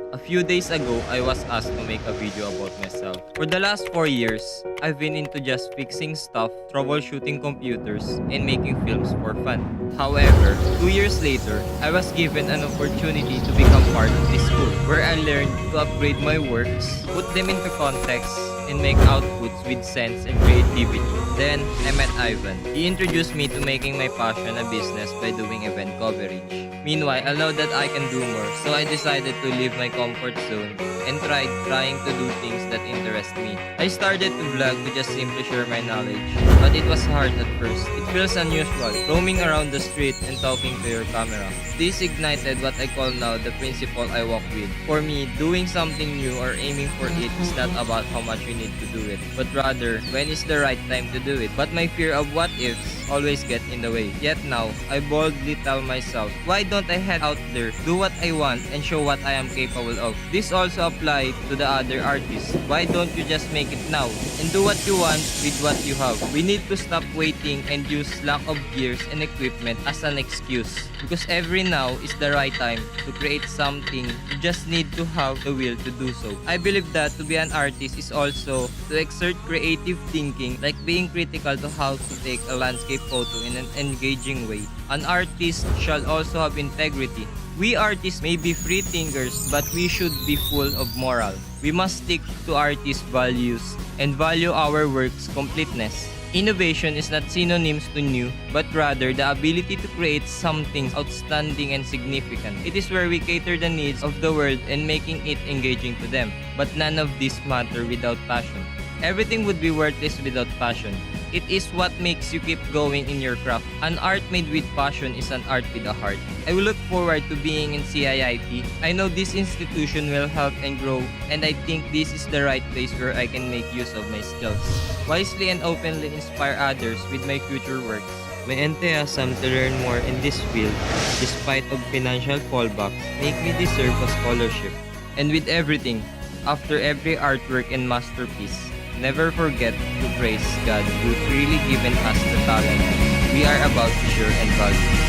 A few days ago, I was asked to make a video about myself. For the last 4 years, I've been into just fixing stuff, troubleshooting computers, and making films for fun. However, 2 years later, I was given an opportunity to become part of this school, where I learned to upgrade my works, put them into context, and make outputs with sense and creativity. Then, I met Ivan. He introduced me to making my passion a business by doing event coverage. Meanwhile, I know that I can do more, so I decided to leave my comfort zone and tried trying to do things that interest me. I started to vlog to just simply share my knowledge, but it was hard at first. It feels unusual, roaming around the street and talking to your camera. This ignited what I call now the principle I walk with. For me, doing something new or aiming for it is not about how much you need to do it, but rather when is the right time to do it. But my fear of what ifs always get in the way. Yet now, I boldly tell myself, why don't I head out there, do what I want, and show what I am capable of? This also applies to the other artists. Why don't you just make it now and do what you want with what you have? We need to stop waiting and use lack of gears and equipment as an excuse, because every now is the right time to create something. You just need to have the will to do so. I believe that to be an artist is also to exert creative thinking, like being critical to how to take a landscape photo in an engaging way. An artist shall also have integrity. We artists may be free thinkers, but we should be full of moral. We must stick to artist values and value our work's completeness. Innovation is not synonyms to new, but rather the ability to create something outstanding and significant. It is where we cater the needs of the world and making it engaging to them. But none of this matter without passion. Everything would be worthless without passion. It is what makes you keep going in your craft. An art made with passion is an art with a heart. I will look forward to being in CIIT. I know this institution will help and grow, and I think this is the right place where I can make use of my skills. Wisely and openly inspire others with my future works. My enthusiasm to learn more in this field, despite of financial fallbacks, make me deserve a scholarship. And with everything, after every artwork and masterpiece, never forget to praise God who freely given us the talent we are about to share and value.